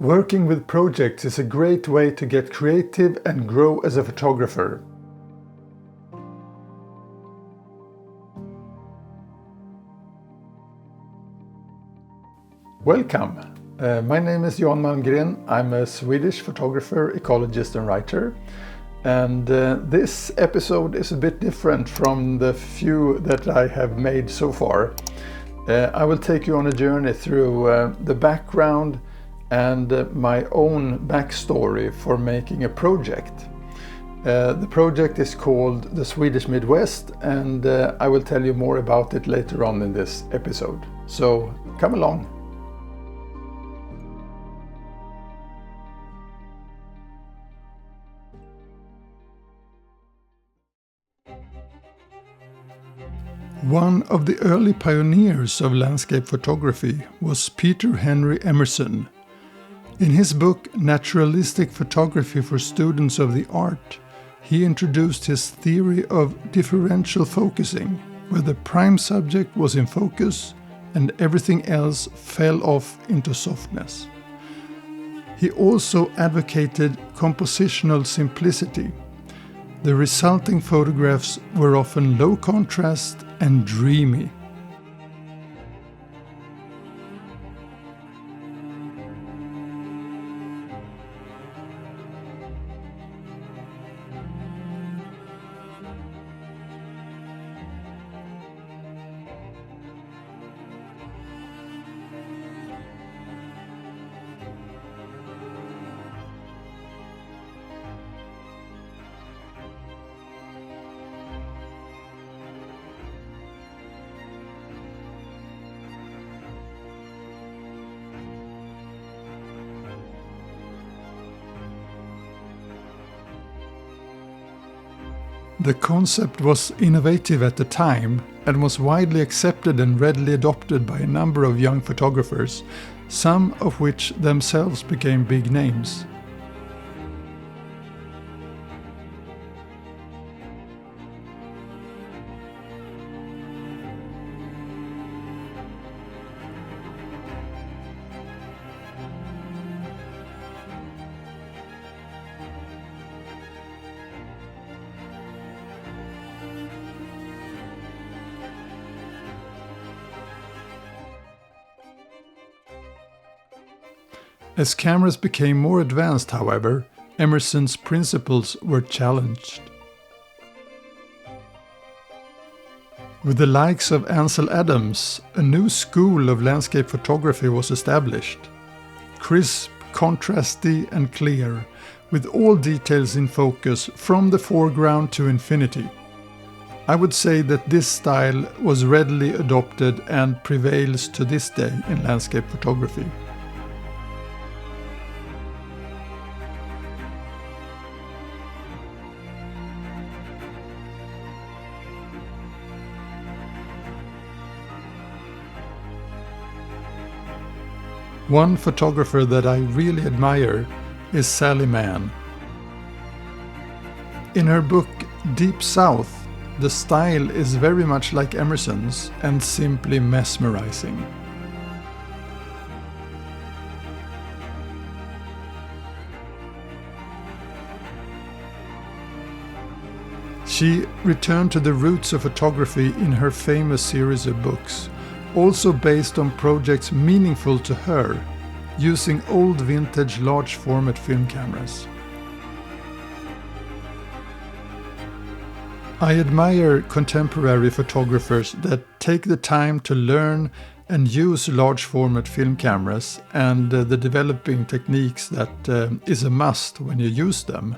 Working with projects is a great way to get creative and grow as a photographer. Welcome! My name is Jan Malmgren. I'm a Swedish photographer, ecologist and writer. And this episode is a bit different from the few that I have made so far. I will take you on a journey through the background and my own backstory for making a project. The project is called the Swedish Midwest, and I will tell you more about it later on in this episode. So come along. One of the early pioneers of landscape photography was Peter Henry Emerson. In his book Naturalistic Photography for Students of the Art, he introduced his theory of differential focusing, where the prime subject was in focus and everything else fell off into softness. He also advocated compositional simplicity. The resulting photographs were often low contrast and dreamy. The concept was innovative at the time and was widely accepted and readily adopted by a number of young photographers, some of which themselves became big names. As cameras became more advanced, however, Emerson's principles were challenged. With the likes of Ansel Adams, a new school of landscape photography was established. Crisp, contrasty and clear, with all details in focus from the foreground to infinity. I would say that this style was readily adopted and prevails to this day in landscape photography. One photographer that I really admire is Sally Mann. In her book Deep South, the style is very much like Emerson's and simply mesmerizing. She returned to the roots of photography in her famous series of books, also based on projects meaningful to her, using old vintage large format film cameras. I admire contemporary photographers that take the time to learn and use large format film cameras and the developing techniques that is a must when you use them.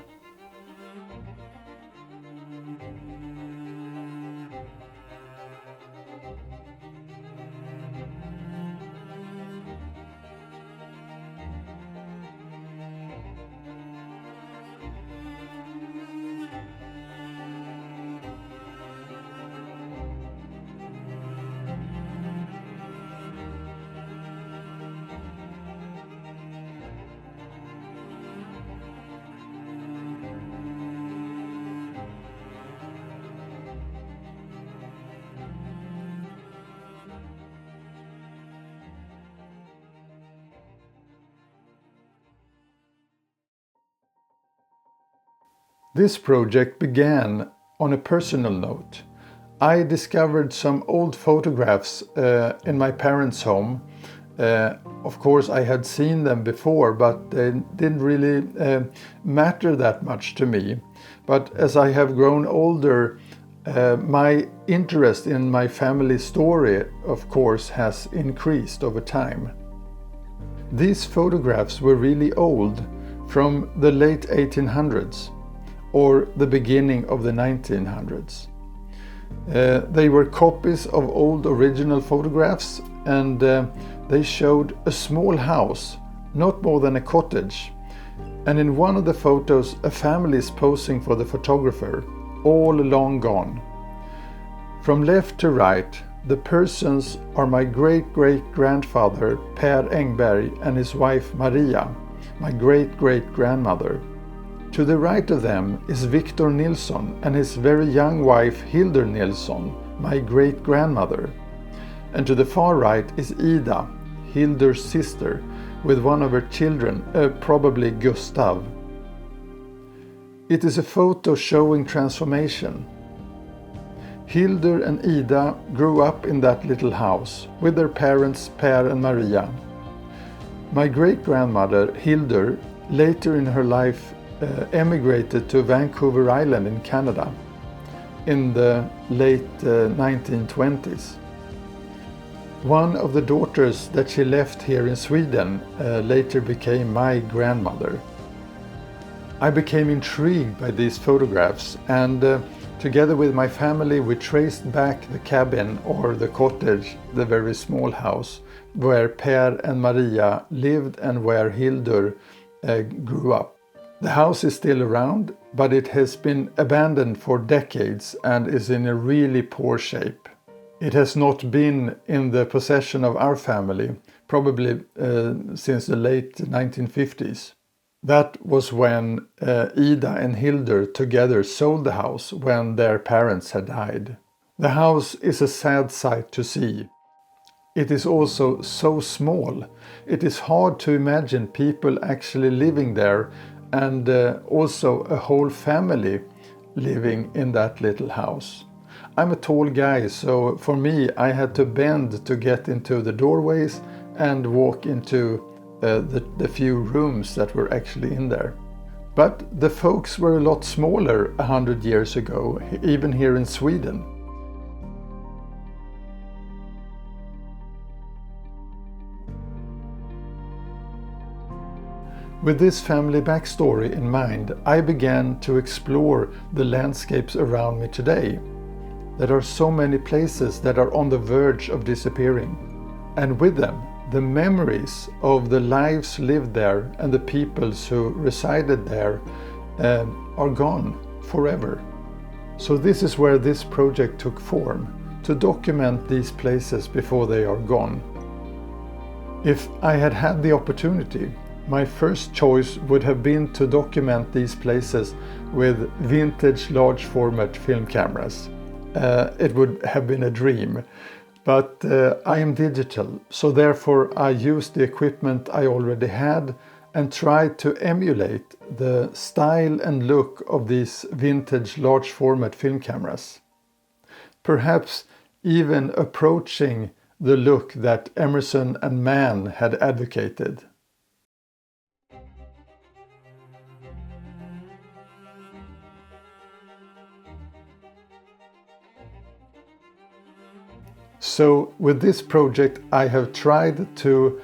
This project began on a personal note. I discovered some old photographs in my parents' home. Of course, I had seen them before, but they didn't really matter that much to me. But as I have grown older, my interest in my family story, of course, has increased over time. These photographs were really old, from the late 1800s or the beginning of the 1900s. They were copies of old original photographs, and they showed a small house, not more than a cottage. And in one of the photos, a family is posing for the photographer, all long gone. From left to right, the persons are my great-great-grandfather Per Engberg and his wife Maria, my great-great-grandmother. To the right of them is Victor Nilsson and his very young wife Hildur Nilsson, my great-grandmother. And to the far right is Ida, Hildur's sister, with one of her children, probably Gustav. It is a photo showing transformation. Hildur and Ida grew up in that little house with their parents Per and Maria. My great-grandmother Hildur, later in her life, emigrated to Vancouver Island in Canada in the late 1920s. One of the daughters that she left here in Sweden later became my grandmother. I became intrigued by these photographs, and together with my family we traced back the cabin or the cottage, the very small house, where Per and Maria lived and where Hildur grew up. The house is still around, but it has been abandoned for decades and is in a really poor shape. It has not been in the possession of our family, probably since the late 1950s. That was when Ida and Hildur together sold the house when their parents had died. The house is a sad sight to see. It is also so small. It is hard to imagine people actually living there, and also a whole family living in that little house. I'm a tall guy, so for me I had to bend to get into the doorways and walk into the few rooms that were actually in there. But the folks were a lot smaller 100 years ago, even here in Sweden. With this family backstory in mind, I began to explore the landscapes around me today. There are so many places that are on the verge of disappearing, and with them the memories of the lives lived there and the peoples who resided there are gone forever. So this is where this project took form, to document these places before they are gone. If I had had the opportunity, my first choice would have been to document these places with vintage large format film cameras. It would have been a dream, but I am digital, so therefore I used the equipment I already had and tried to emulate the style and look of these vintage large format film cameras. Perhaps even approaching the look that Emerson and Mann had advocated. So with this project I have tried to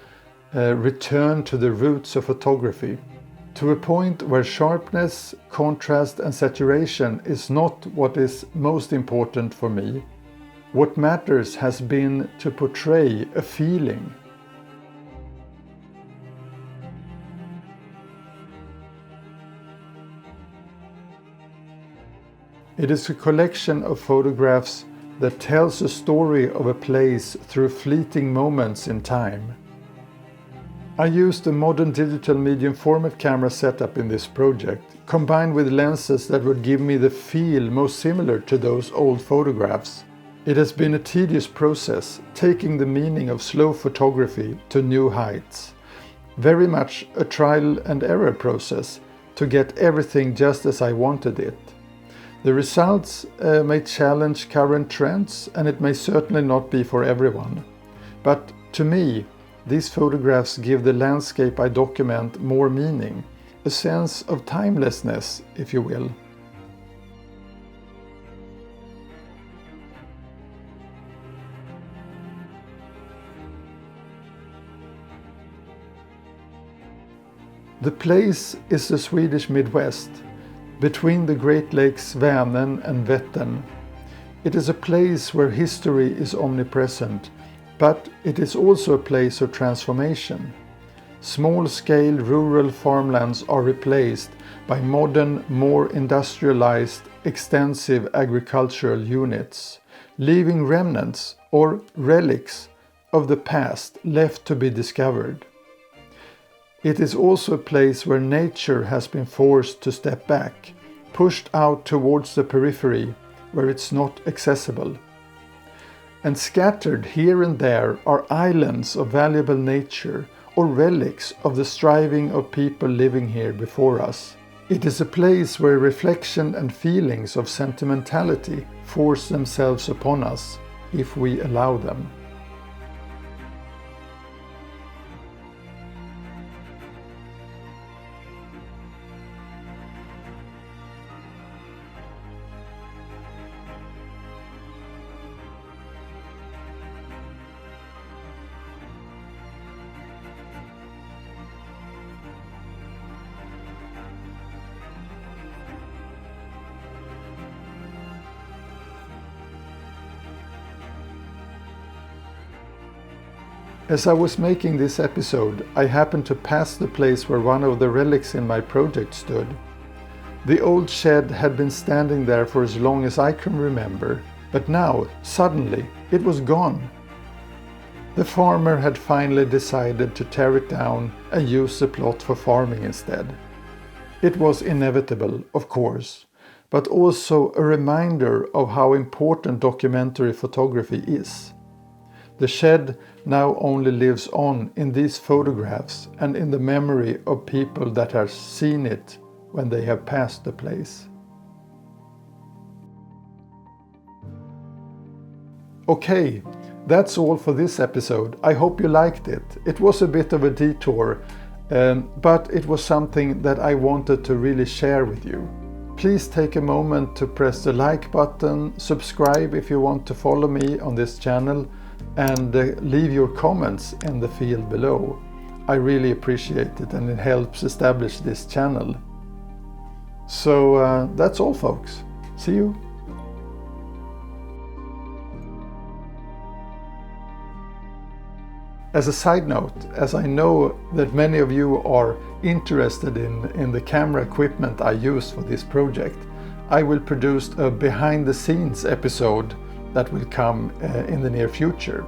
return to the roots of photography, to a point where sharpness, contrast and saturation is not what is most important for me. What matters has been to portray a feeling. It is a collection of photographs that tells a story of a place through fleeting moments in time. I used a modern digital medium format camera setup in this project, combined with lenses that would give me the feel most similar to those old photographs. It has been a tedious process, taking the meaning of slow photography to new heights. Very much a trial and error process, to get everything just as I wanted it. The results may challenge current trends, and it may certainly not be for everyone. But to me, these photographs give the landscape I document more meaning, a sense of timelessness, if you will. The place is the Swedish Midwest, between the Great Lakes Vänern and Vättern. It is a place where history is omnipresent, but it is also a place of transformation. Small-scale rural farmlands are replaced by modern, more industrialized, extensive agricultural units, leaving remnants or relics of the past left to be discovered. It is also a place where nature has been forced to step back, pushed out towards the periphery where it's not accessible. And scattered here and there are islands of valuable nature or relics of the striving of people living here before us. It is a place where reflection and feelings of sentimentality force themselves upon us if we allow them. As I was making this episode, I happened to pass the place where one of the relics in my project stood. The old shed had been standing there for as long as I can remember, but now, suddenly, it was gone. The farmer had finally decided to tear it down and use the plot for farming instead. It was inevitable, of course, but also a reminder of how important documentary photography is. The shed now only lives on in these photographs and in the memory of people that have seen it when they have passed the place. Okay, that's all for this episode. I hope you liked it. It was a bit of a detour, but it was something that I wanted to really share with you. Please take a moment to press the like button, subscribe if you want to follow me on this channel, and leave your comments in the field below. I really appreciate it, and it helps establish this channel. So that's all, folks. See you. As a side note, as I know that many of you are interested in the camera equipment I use for this project, I will produce a behind the scenes episode that will come in the near future.